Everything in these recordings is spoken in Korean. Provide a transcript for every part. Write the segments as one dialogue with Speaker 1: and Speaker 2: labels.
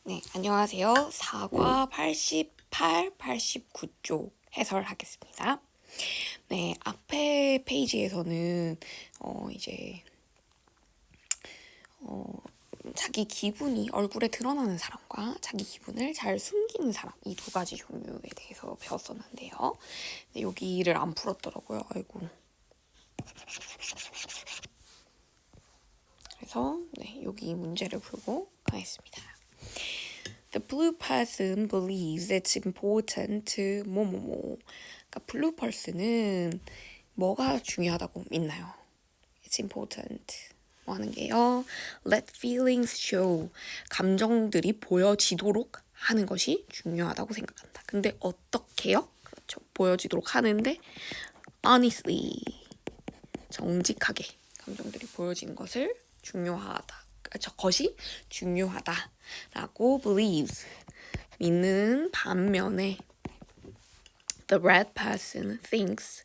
Speaker 1: 네, 안녕하세요. 사과 88, 89쪽 해설하겠습니다. 네, 앞에 페이지에서는 이제 자기 기분이 얼굴에 드러나는 사람과 자기 기분을 잘 숨기는 사람, 이 두 가지 종류에 대해서 배웠었는데요. 네, 여기를 안 풀었더라고요. 아이고. 그래서 네, 여기 문제를 풀고 가겠습니다. The blue person believes it's important to 뭐뭐뭐. 그러니까 blue person은 뭐가 중요하다고 믿나요? It's important. 뭐 하는 게요? Let feelings show. 감정들이 보여지도록 하는 것이 중요하다고 생각한다. 근데 어떻게요? 그렇죠. 보여지도록 하는데 honestly. 정직하게 감정들이 보여지는 것을 중요하다. 것이 중요하다라고 believes 믿는 반면에 the red person thinks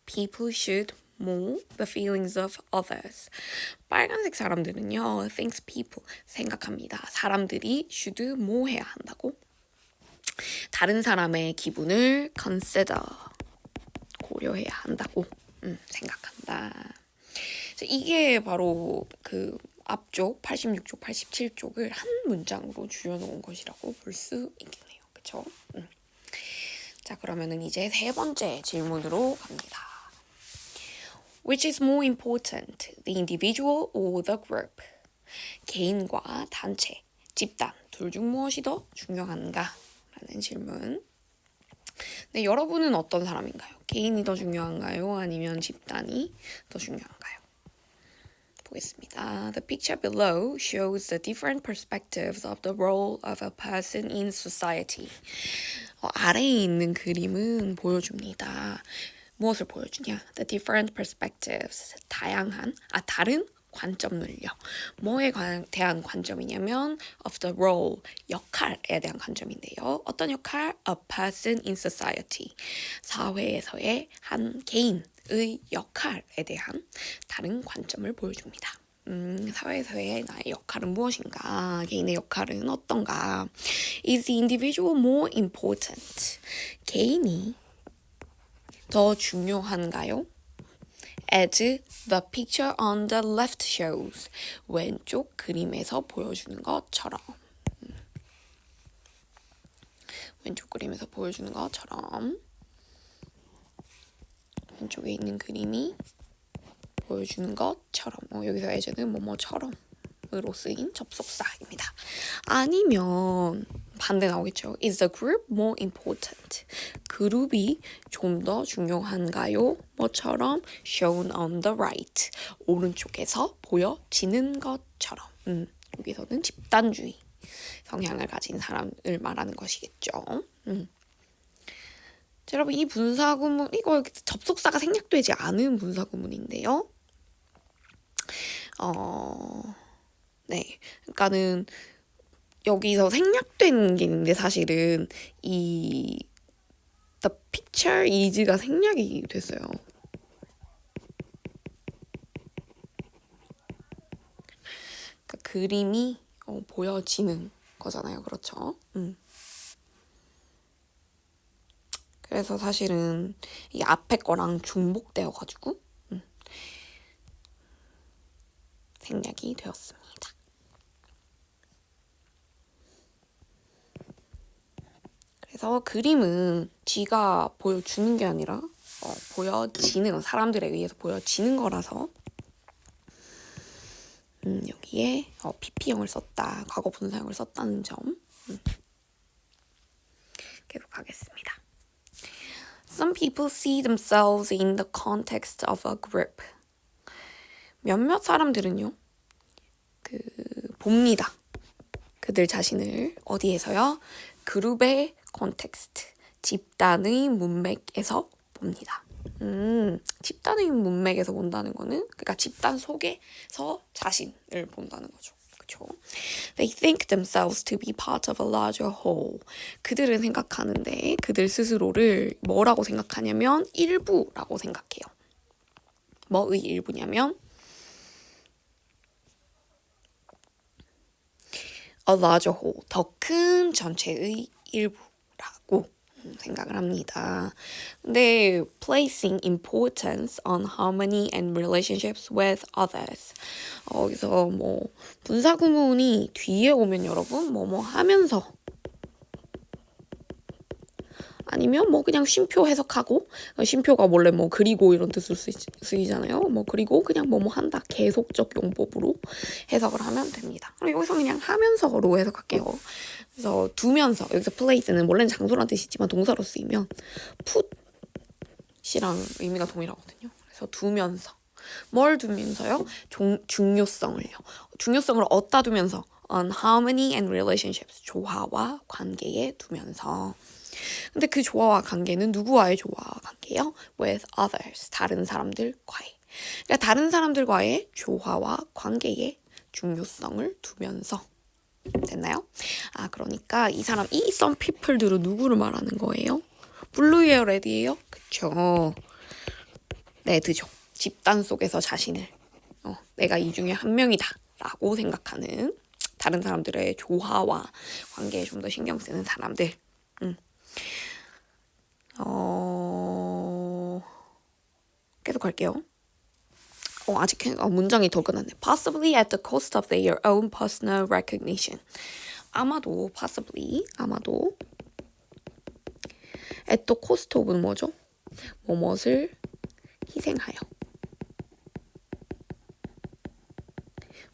Speaker 1: people should know the feelings of others. 빨간색 사람들은요, thinks people 생각합니다. 사람들이 should 뭐 해야 한다고? 다른 사람의 기분을 consider 고려해야 한다고 생각한다. 이게 바로 그 앞쪽 86쪽, 87쪽을 한 문장으로 줄여놓은 것이라고 볼 수 있겠네요. 그쵸? 자, 그러면은 이제 세 번째 질문으로 갑니다. Which is more important, the individual or the group? 개인과 단체, 집단, 둘 중 무엇이 더 중요한가? 라는 질문. 네, 여러분은 어떤 사람인가요? 개인이 더 중요한가요? 아니면 집단이 더 중요한가요? 보겠습니다. The picture below shows the different perspectives of the role of a person in society. 아래에 있는 그림은 보여줍니다. 무엇을 보여주냐? The different perspectives. 다른 관점을요. 뭐에 대한 관점이냐면 of the role, 역할에 대한 관점인데요. 어떤 역할? A person in society. 사회에서의 한 개인의 역할에 대한 다른 관점을 보여줍니다. 사회에서의 나의 역할은 무엇인가? 개인의 역할은 어떤가? Is the individual more important? 개인이 더 중요한가요? As the picture on the left shows. 왼쪽 그림에서 보여주는 것처럼. 왼쪽 그림에서 보여주는 것처럼. 왼쪽에 있는 그림이 보여주는 것처럼. 여기서 예제는 뭐뭐처럼. 으로 쓰인 접속사입니다. 아니면 반대 나오겠죠. Is the group more important? 그룹이 좀 더 중요한가요? 뭐처럼 shown on the right. 오른쪽에서 보여지는 것처럼. 여기서는 집단주의 성향을 가진 사람을 말하는 것이겠죠. 자, 여러분 이 분사구문 이거 접속사가 생략되지 않은 분사구문인데요. 네, 그러니까는 여기서 생략된 게 있는데 사실은 이 the picture is가 생략이 됐어요. 그러니까 그림이 보여지는 거잖아요, 그렇죠? 그래서 사실은 이 앞에 거랑 중복되어가지고 생략이 되었습니다. 그래서 그림은 지가 보여주는 게 아니라 보여지는 사람들에 의해서 보여지는 거라서 여기에 PP형을 썼다, 과거 분사형을 썼다는 점 계속하겠습니다. Some people see themselves in the context of a group. 몇몇 사람들은요, 봅니다. 그들 자신을 어디에서요? 그룹의 컨텍스트, 집단의 문맥에서 봅니다. 집단의 문맥에서 본다는 거는 그러니까 집단 속에서 자신을 본다는 거죠. 그렇죠? They think themselves to be part of a larger whole. 그들은 생각하는데 그들 스스로를 뭐라고 생각하냐면 일부라고 생각해요. 뭐의 일부냐면 a larger whole, 더 큰 전체의 일부라고 생각을 합니다. 근데 placing importance on harmony and relationships with others. 여기서 뭐 분사 구문이 뒤에 오면 여러분 뭐뭐 하면서 아니면 뭐 그냥 쉼표 해석하고 쉼표가 원래 뭐 그리고 이런 뜻으로 쓰이잖아요. 뭐 그리고 그냥 뭐뭐 한다 계속적 용법으로 해석을 하면 됩니다. 그리고 여기서 그냥 하면서로 해석할게요. 그래서 두면서 여기서 place는 원래는 장소란 뜻이지만 동사로 쓰이면 put이랑 의미가 동일하거든요. 그래서 두면서 뭘 두면서요? 중요성을요. 중요성을 어디다 두면서 on harmony and relationships 조화와 관계에 두면서 근데 그 조화와 관계는 누구와의 조화와 관계요? With others, 다른 사람들과의. 그러니까 다른 사람들과의 조화와 관계에 중요성을 두면서 됐나요? 그러니까 이 사람, 이 some people들은 누구를 말하는 거예요? 블루예요, 레드예요? 그쵸. 레드죠. 집단 속에서 자신을 내가 이 중에 한 명이다 라고 생각하는 다른 사람들의 조화와 관계에 좀 더 신경 쓰는 사람들. 계속 할게요. 아직 문장이 더 끝났네. Possibly at the cost of their own personal recognition. 아마도 at the cost of는 뭐죠? 뭐뭇을 희생하여.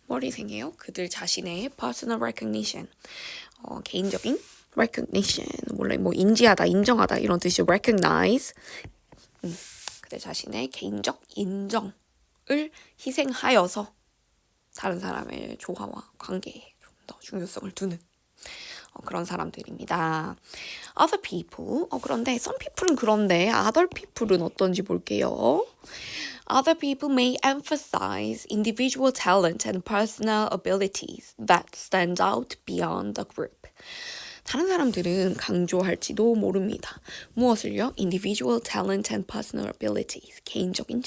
Speaker 1: 뭘 희생해요? 그들 자신의 personal recognition. 개인적인 recognition. 원래 뭐 인지하다, 인정하다 이런 뜻이 recognize. 그들 자신의 개인적 인정을 희생하여서 다른 사람의 조화와 관계에 좀 더 중요성을 두는 그런 사람들입니다. Other people. 그런데 some people은 그런데 other people은 어떤지 볼게요. Other people may emphasize individual talent and personal abilities that stand out beyond the group. 다른 사람들은 강조할지도 모릅니다. 무엇을요? Individual talent and personal abilities. 개별적인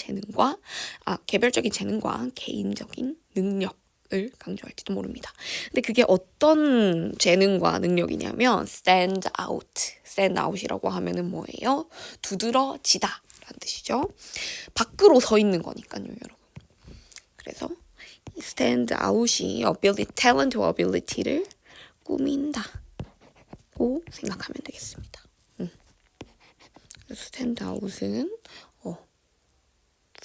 Speaker 1: 재능과 개인적인 능력을 강조할지도 모릅니다. 근데 그게 어떤 재능과 능력이냐면 stand out이라고 하면은 뭐예요? 두드러지다 라는 뜻이죠. 밖으로 서 있는 거니까요, 여러분. 그래서 stand out이 talent와 ability를 꾸민다. 고 생각하면 되겠습니다. 스탠드 아웃은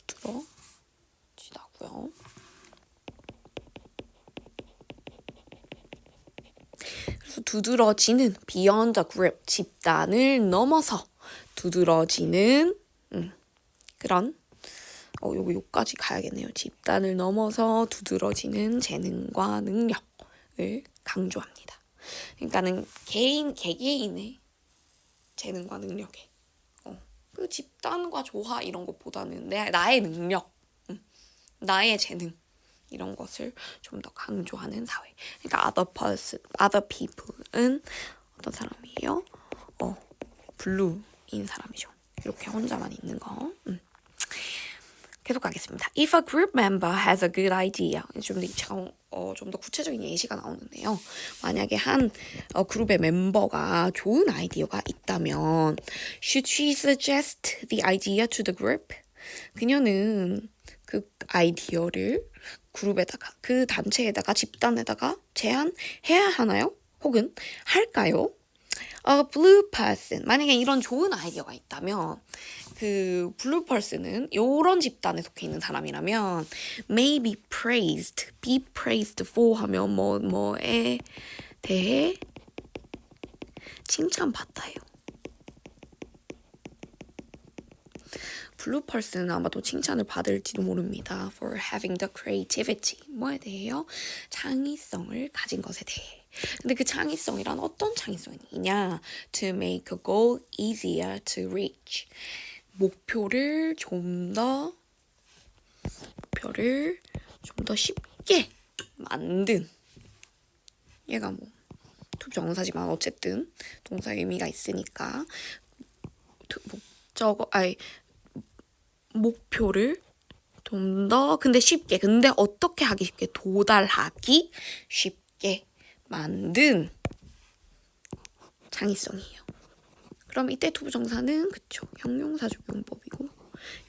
Speaker 1: 두드러지다고요. 그래서 두드러지는 beyond the group 집단을 넘어서 두드러지는 그런 요까지 가야겠네요. 집단을 넘어서 두드러지는 재능과 능력을 강조합니다. 그러니까는 개개인의 재능과 능력에 그 집단과 조화 이런 것보다는 나의 능력, 나의 재능 이런 것을 좀 더 강조하는 사회. 그러니까 other people은 어떤 사람이에요? 블루인 사람이죠. 이렇게 혼자만 있는 거. 계속 가겠습니다. If a group member has a good idea. 좀 더 구체적인 예시가 나오는데요. 만약에 한 그룹의 멤버가 좋은 아이디어가 있다면 Should she suggest the idea to the group? 그녀는 그 아이디어를 그룹에다가, 그 단체에다가, 집단에다가 제안해야 하나요? 혹은 할까요? A blue person. 만약에 이런 좋은 아이디어가 있다면 그 blue person은 이런 집단에 속해 있는 사람이라면 may be praised for 하면 뭐에 대해 칭찬받다예요. blue person은 아마도 칭찬을 받을지도 모릅니다. For having the creativity. 뭐에 대해요? 창의성을 가진 것에 대해. 근데 그 창의성이란 어떤 창의성이냐? To make a goal easier to reach. 목표를 좀 더 쉽게 만든. 얘가 뭐 투정사지만 어쨌든 동사의 의미가 있으니까 목표를 좀 더 근데 어떻게 하기 쉽게 도달하기 쉽게 만든 창의성이에요. 그럼 이때 투부정사는 그쵸, 형용사적 용법이고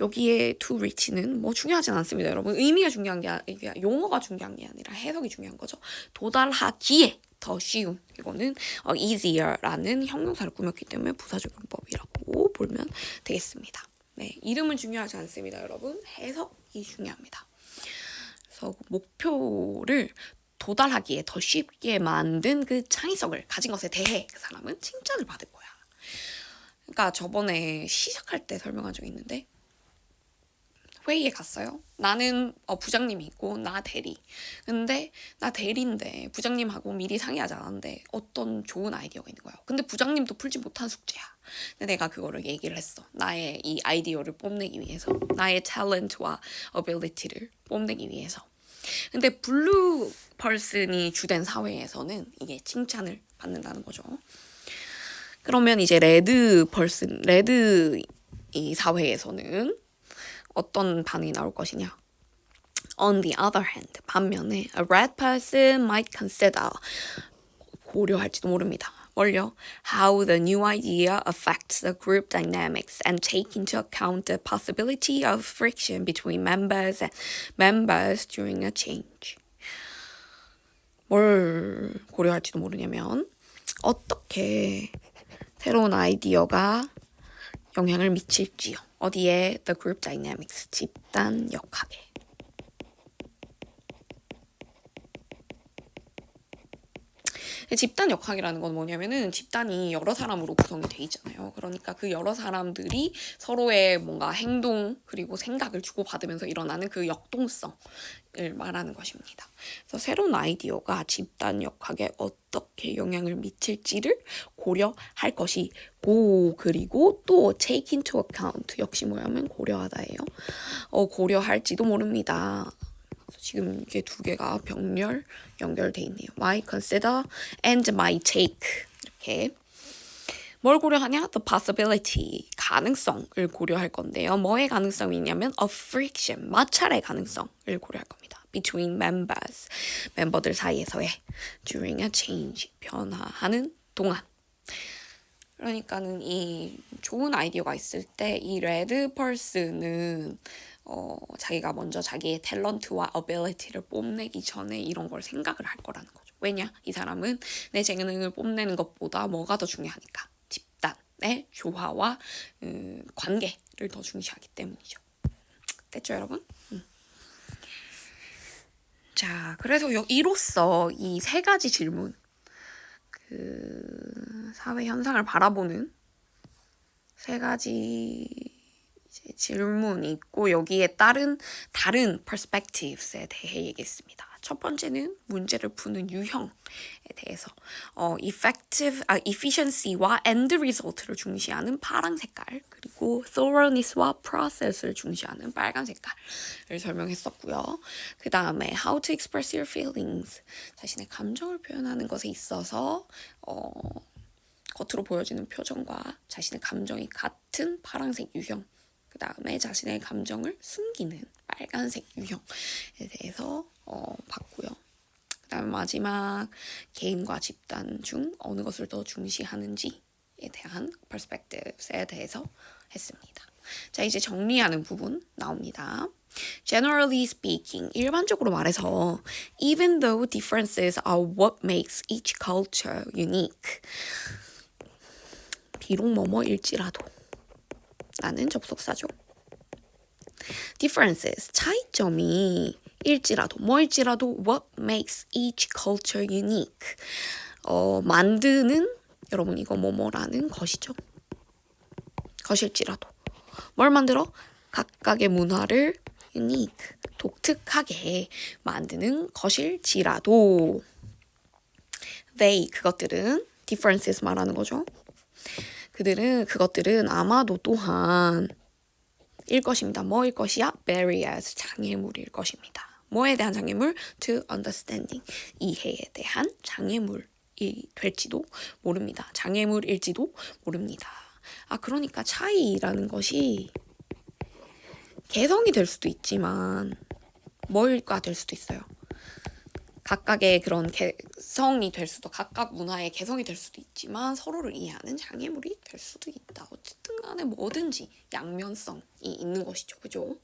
Speaker 1: 여기에 to reach는 뭐 중요하진 않습니다. 여러분 의미가 중요한 게 이게 용어가 중요한 게 아니라 해석이 중요한 거죠. 도달하기에 더 쉬운 이거는 easier라는 형용사를 꾸몄기 때문에 부사적 용법이라고 보면 되겠습니다. 네, 이름은 중요하지 않습니다. 여러분 해석이 중요합니다. 그래서 목표를 도달하기에 더 쉽게 만든 그 창의성을 가진 것에 대해 그 사람은 칭찬을 받을 거야. 그러니까 저번에 시작할 때 설명한 적이 있는데 회의에 갔어요. 나는 부장님이 있고 나 대리. 근데 나 대리인데 부장님하고 미리 상의하지 않았는데 어떤 좋은 아이디어가 있는 거야. 근데 부장님도 풀지 못한 숙제야. 근데 내가 그거를 얘기를 했어. 나의 이 아이디어를 뽐내기 위해서. 나의 탤런트와 어빌리티를 뽐내기 위해서. 근데 블루 펄슨이 주된 사회에서는 이게 칭찬을 받는다는 거죠. 그러면 이제 레드 이 사회에서는 어떤 반응이 나올 것이냐? On the other hand, 반면에 a red person might consider 고려할지도 모릅니다. 뭘요? How the new idea affects the group dynamics and take into account the possibility of friction between members during a change. 뭘 고려할지도 모르냐면 어떻게 새로운 아이디어가 영향을 미칠지요. 어디에? The group dynamics, 집단 역학에. 집단 역학이라는 건 뭐냐면은 집단이 여러 사람으로 구성이 돼 있잖아요. 그러니까 그 여러 사람들이 서로의 뭔가 행동 그리고 생각을 주고받으면서 일어나는 그 역동성을 말하는 것입니다. 그래서 새로운 아이디어가 집단 역학에 어떻게 영향을 미칠지를 고려할 것이고 그리고 또 take into account 역시 뭐냐면 고려하다예요. 고려할지도 모릅니다. 지금 이게 두 개가 병렬 연결돼 있네요. might consider and might take 이렇게 뭘 고려하냐? The possibility 가능성을 고려할 건데요. 뭐의 가능성이 있냐면 of friction 마찰의 가능성을 고려할 겁니다. Between members 멤버들 사이에서의 during a change 변화하는 동안. 그러니까는 이 좋은 아이디어가 있을 때 이 레드 펄슨은 자기가 먼저 자기의 탤런트와 어빌리티를 뽐내기 전에 이런 걸 생각을 할 거라는 거죠. 왜냐? 이 사람은 내 재능을 뽐내는 것보다 뭐가 더 중요하니까? 집단의 조화와 관계를 더 중시하기 때문이죠. 됐죠, 여러분? 자, 그래서 이로써 이 세 가지 질문, 그 사회 현상을 바라보는 세 가지 질문이 있고 여기에 따른 다른 perspectives에 대해 얘기했습니다. 첫 번째는 문제를 푸는 유형에 대해서 efficiency와 end result를 중시하는 파란 색깔 그리고 thoroughness와 process를 중시하는 빨간 색깔을 설명했었고요. 그 다음에 how to express your feelings 자신의 감정을 표현하는 것에 있어서 겉으로 보여지는 표정과 자신의 감정이 같은 파란색 유형 그 다음에 자신의 감정을 숨기는 빨간색 유형에 대해서 봤고요. 그 다음에 마지막 개인과 집단 중 어느 것을 더 중시하는지에 대한 perspectives에 대해서 했습니다. 자, 이제 정리하는 부분 나옵니다. Generally speaking, 일반적으로 말해서 even though differences are what makes each culture unique 비록 뭐뭐일지라도 라는 접속사죠. differences, 차이점이 일지라도, 뭐일지라도 what makes each culture unique 만드는 여러분 이거 뭐뭐라는 것이죠. 것일지라도 뭘 만들어? 각각의 문화를 unique, 독특하게 만드는 것일지라도 they, 그것들은 differences 말하는 거죠. 그것들은 아마도 또한 일 것입니다. 뭐일 것이야? barriers, 장애물일 것입니다. 뭐에 대한 장애물? to understanding, 이해에 대한 장애물이 될지도 모릅니다. 장애물일지도 모릅니다. 그러니까 차이라는 것이 개성이 될 수도 있지만 뭐일까 될 수도 있어요. 각각의 그런 개성이 될 수도, 각각 문화의 개성이 될 수도 있지만 서로를 이해하는 장애물이 될 수도 있다. 어쨌든 간에 뭐든지 양면성이 있는 것이죠. 그죠?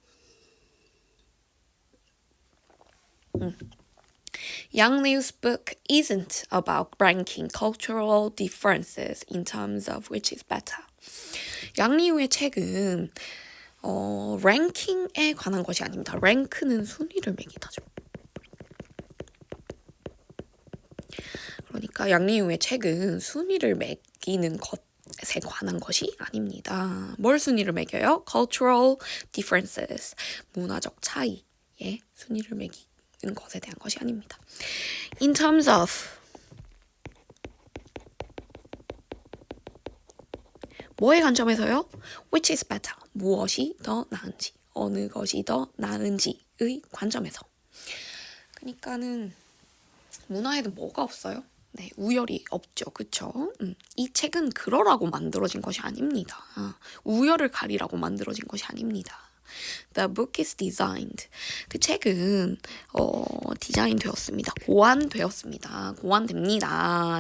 Speaker 1: Yang Liu's book isn't about ranking cultural differences in terms of which is better. 양리우의 책은 랭킹에 관한 것이 아닙니다. 랭크는 순위를 매기다죠. 그러니까 양리우의 책은 순위를 매기는 것에 관한 것이 아닙니다. 뭘 순위를 매겨요? Cultural differences, 문화적 차이의 순위를 매기는 것에 대한 것이 아닙니다. In terms of 뭐의 관점에서요? Which is better, 무엇이 더 나은지, 어느 것이 더 나은지의 관점에서. 그러니까는 문화에는 뭐가 없어요? 네, 우열이 없죠. 그쵸? 이 책은 그러라고 만들어진 것이 아닙니다. 우열을 가리라고 만들어진 것이 아닙니다. The book is designed. 그 책은 디자인되었습니다. 고안됩니다.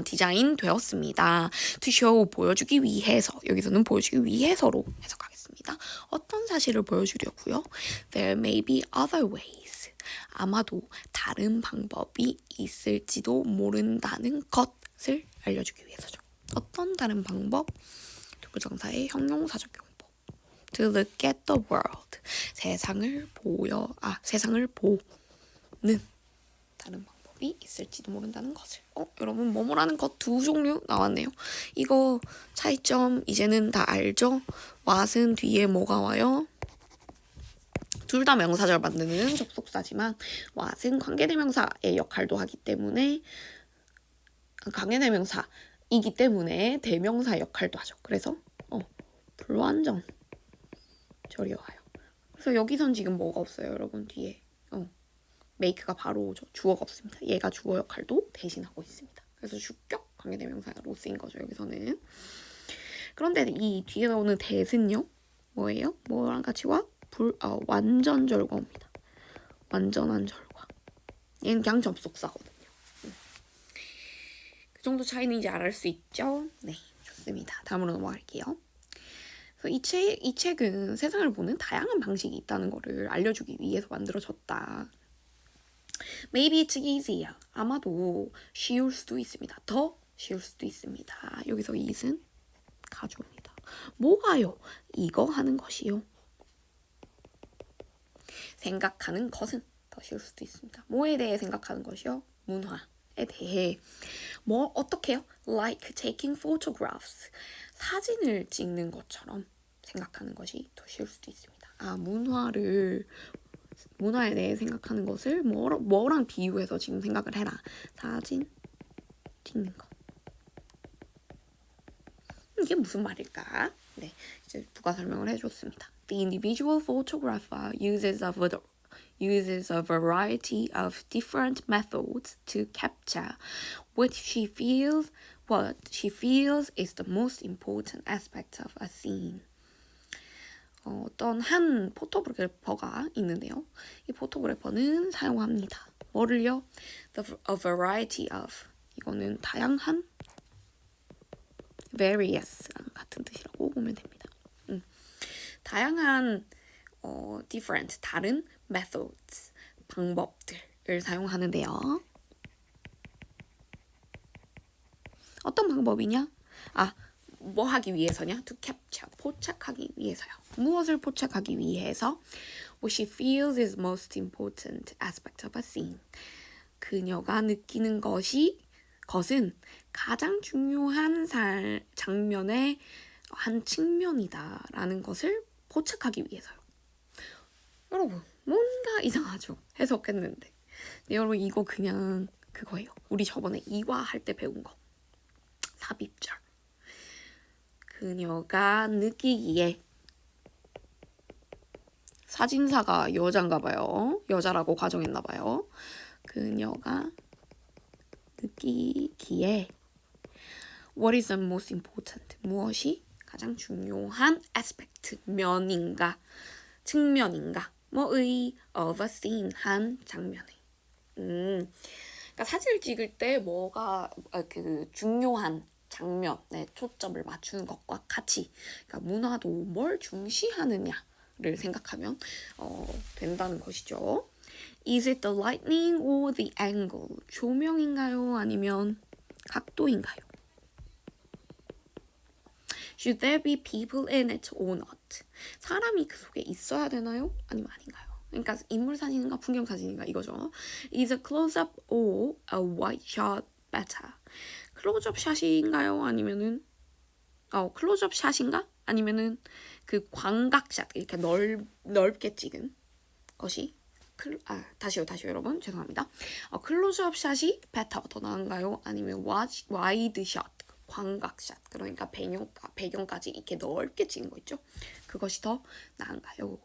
Speaker 1: 디자인되었습니다. To show, 보여주기 위해서. 여기서는 보여주기 위해서로 해석하겠습니다. 어떤 사실을 보여주려고요? There may be other ways. 아마도 다른 방법이 있을지도 모른다는 것을 알려주기 위해서죠. 어떤 다른 방법? 두부정사의 형용사적 용법. To look at the world. 세상을 보는 다른 방법이 있을지도 모른다는 것을. 여러분 뭐뭐라는 것 두 종류 나왔네요. 이거 차이점 이제는 다 알죠? what은 뒤에 뭐가 와요? 둘 다 명사절 만드는 접속사지만 what은 관계대명사의 역할도 하기 때문에 관계대명사이기 때문에 대명사 역할도 하죠. 그래서 불완전 절이 와요. 그래서 여기선 지금 뭐가 없어요, 여러분. 뒤에 make가 바로 오죠. 주어가 없습니다. 얘가 주어 역할도 대신하고 있습니다. 그래서 주격 관계대명사로 쓰인 거죠, 여기서는. 그런데 이 뒤에 나오는 that은요, 뭐예요? 뭐랑 같이 와? 완전 절과입니다. 완전한 절과. 얘는 그냥 접속사거든요. 그 정도 차이는 이제 알 수 있죠? 네, 좋습니다. 다음으로 넘어갈게요. 그래서 이 책은 세상을 보는 다양한 방식이 있다는 거를 알려주기 위해서 만들어졌다. Maybe it's easier. 아마도 쉬울 수도 있습니다. 더 쉬울 수도 있습니다. 여기서 it은 가주어입니다. 뭐가요? 이거 하는 것이요. 생각하는 것은 더 쉬울 수도 있습니다. 뭐에 대해 생각하는 것이요? 문화에 대해. 어떻게 해요? Like taking photographs. 사진을 찍는 것처럼 생각하는 것이 더 쉬울 수도 있습니다. 문화에 대해 생각하는 것을 뭐랑 비유해서 지금 생각을 해라. 사진 찍는 거. 이게 무슨 말일까? 네, 이제 부가 설명을 해줬습니다. The individual photographer uses a variety of different methods to capture what she feels is the most important aspect of a scene. 어떤 한 포토그래퍼가 있는데요. 이 포토그래퍼는 사용합니다. 뭐를요? A variety of. 이거는 다양한, various랑 같은 뜻이라고 보면 됩니다. 다양한 different, 다른 methods, 방법들을 사용하는데요. 어떤 방법이냐? 뭐 하기 위해서냐? To capture, 포착하기 위해서요. 무엇을 포착하기 위해서? What she feels is most important aspect of a scene. 그녀가 느끼는 것은 가장 중요한 장면의 한 측면이다라는 것을 포착하기 위해서요. 여러분, 뭔가 이상하죠? 해석했는데. 네, 여러분, 이거 그냥 그거예요. 우리 저번에 이화할 때 배운 거. 삽입절. 그녀가 느끼기에. 사진사가 여잔가 봐요. 여자라고 가정했나 봐요. 그녀가 느끼기에 What is the most important? 무엇이 가장 중요한 aspect, 면인가, 측면인가, 뭐의 of a scene, 한 장면의. 그러니까 사진을 찍을 때 뭐가 그 중요한 장면에 초점을 맞추는 것과 같이 그러니까 문화도 뭘 중시하느냐를 생각하면 된다는 것이죠. Is it the lighting or the angle? 조명인가요? 아니면 각도인가요? Should there be people in it or not? 사람이 그 속에 있어야 되나요? 아니면 아닌가요? 그러니까 인물 사진인가 풍경 사진인가 이거죠. Is a close-up or a wide shot better? 클로즈업 샷인가요? 아니면은 클로즈업 샷인가? 아니면은 그 광각샷 이렇게 넓게 찍은 것이 다시요 여러분 죄송합니다. 클로즈업 샷이 better 더 나은가요? 아니면 와이드 샷 광각샷 그러니까 배경까지 이렇게 넓게 찍은 거 있죠? 그것이 더 나은가요?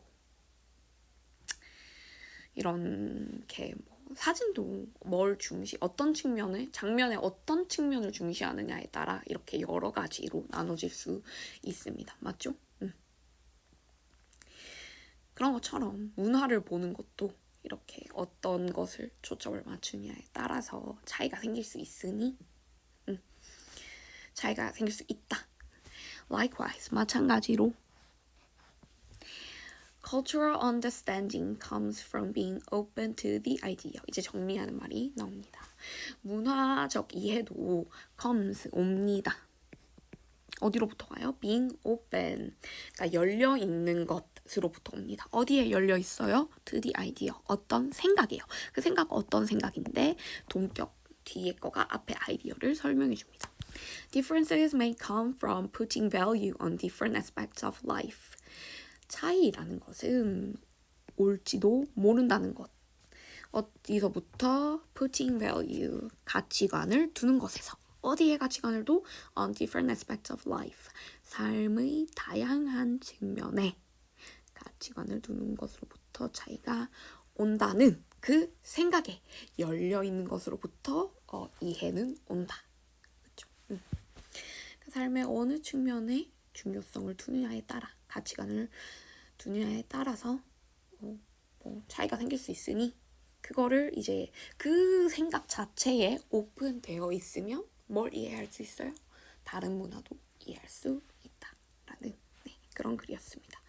Speaker 1: 이렇게 사진도 어떤 장면의 어떤 측면을 중시하느냐에 따라 이렇게 여러 가지로 나눠질 수 있습니다. 맞죠? 그런 것처럼 문화를 보는 것도 이렇게 어떤 것을 초점을 맞추냐에 따라서 차이가 생길 수 있으니 차이가 생길 수 있다. Likewise, 마찬가지로 Cultural understanding comes from being open to the idea. 이제 정리하는 말이 나옵니다. 문화적 이해도 comes, 옵니다. 어디로부터 와요? being open. 그러니까 열려 있는 것으로부터 옵니다. 어디에 열려 있어요? to the idea. 어떤 생각이에요. 그 생각 어떤 생각인데 동격 뒤에 거가 앞에 아이디어를 설명해 줍니다. Differences may come from putting value on different aspects of life. 차이라는 것은 올지도 모른다는 것. 어디서부터 putting value, 가치관을 두는 것에서. 어디에 가치관을 둬? On different aspects of life. 삶의 다양한 측면에 가치관을 두는 것으로부터 차이가 온다는 그 생각에 열려있는 것으로부터 이해는 온다. 그렇죠? 삶의 어느 측면에 중요성을 두느냐에 따라 가치관을 두느냐에 따라서 차이가 생길 수 있으니 그거를 이제 그 생각 자체에 오픈되어 있으면 뭘 이해할 수 있어요? 다른 문화도 이해할 수 있다라는 그런 글이었습니다.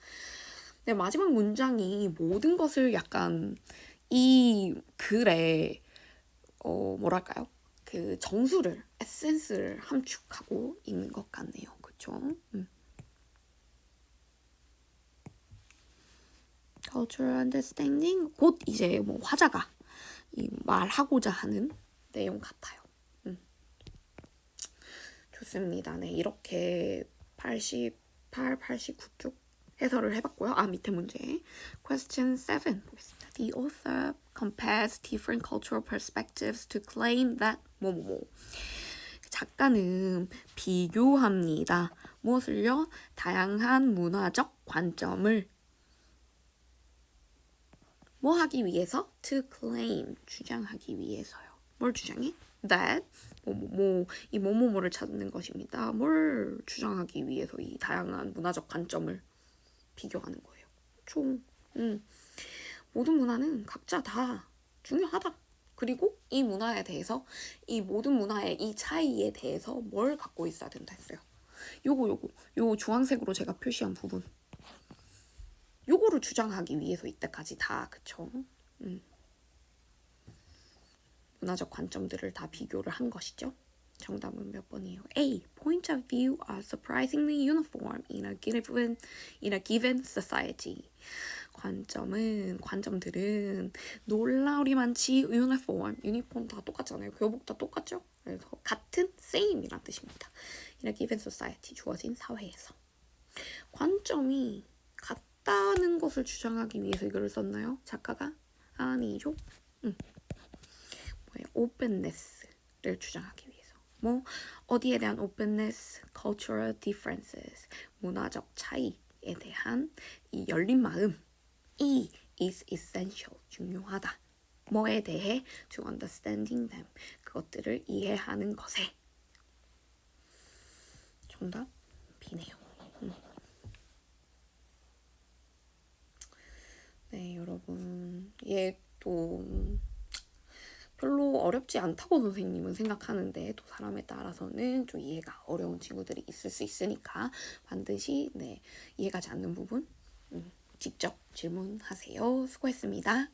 Speaker 1: 네, 마지막 문장이 모든 것을 약간 이 글에 뭐랄까요? 그 정수를 에센스를 함축하고 있는 것 같네요. 그렇죠? Cultural understanding 곧 이제 화자가 말하고자 하는 내용 같아요. 좋습니다. 네, 이렇게 88, 89쪽 해설을 해봤고요. 밑에 문제. Question 7 보겠습니다. The author compares different cultural perspectives to claim that 뭐뭐뭐. 작가는 비교합니다. 무엇을요? 다양한 문화적 관점을 뭐 하기 위해서? To claim, 주장하기 위해서요. 뭘 주장해? That, 이 뭐뭐뭐를 찾는 것입니다. 뭘 주장하기 위해서 이 다양한 문화적 관점을 비교하는 거예요. 모든 문화는 각자 다 중요하다. 그리고 이 문화에 대해서, 이 모든 문화의 이 차이에 대해서 뭘 갖고 있어야 된다 했어요. 요거 주황색으로 제가 표시한 부분. 요거를 주장하기 위해서 이때까지 다 그쵸? 문화적 관점들을 다 비교를 한 것이죠. 정답은 몇 번이에요? A. Point of view are surprisingly uniform in a given society. 관점들은 놀라우리만치 유니폼 다 똑같잖아요. 교복 다 똑같죠? 그래서 같은 same이란 뜻입니다. In a given society, 주어진 사회에서. 관점이 같다는 것을 주장하기 위해서 이걸 썼나요? 작가가? 아니죠. openness를 주장하기 위해서. 어디에 대한 openness, cultural differences, 문화적 차이에 대한 이 열린 마음이 is essential, 중요하다. 뭐에 대해? to understanding them, 그것들을 이해하는 것에. 정답 B네요. 네, 여러분. 얘 또 별로 어렵지 않다고 선생님은 생각하는데 또 사람에 따라서는 좀 이해가 어려운 친구들이 있을 수 있으니까 반드시 네, 이해가지 않는 부분 직접 질문하세요. 수고했습니다.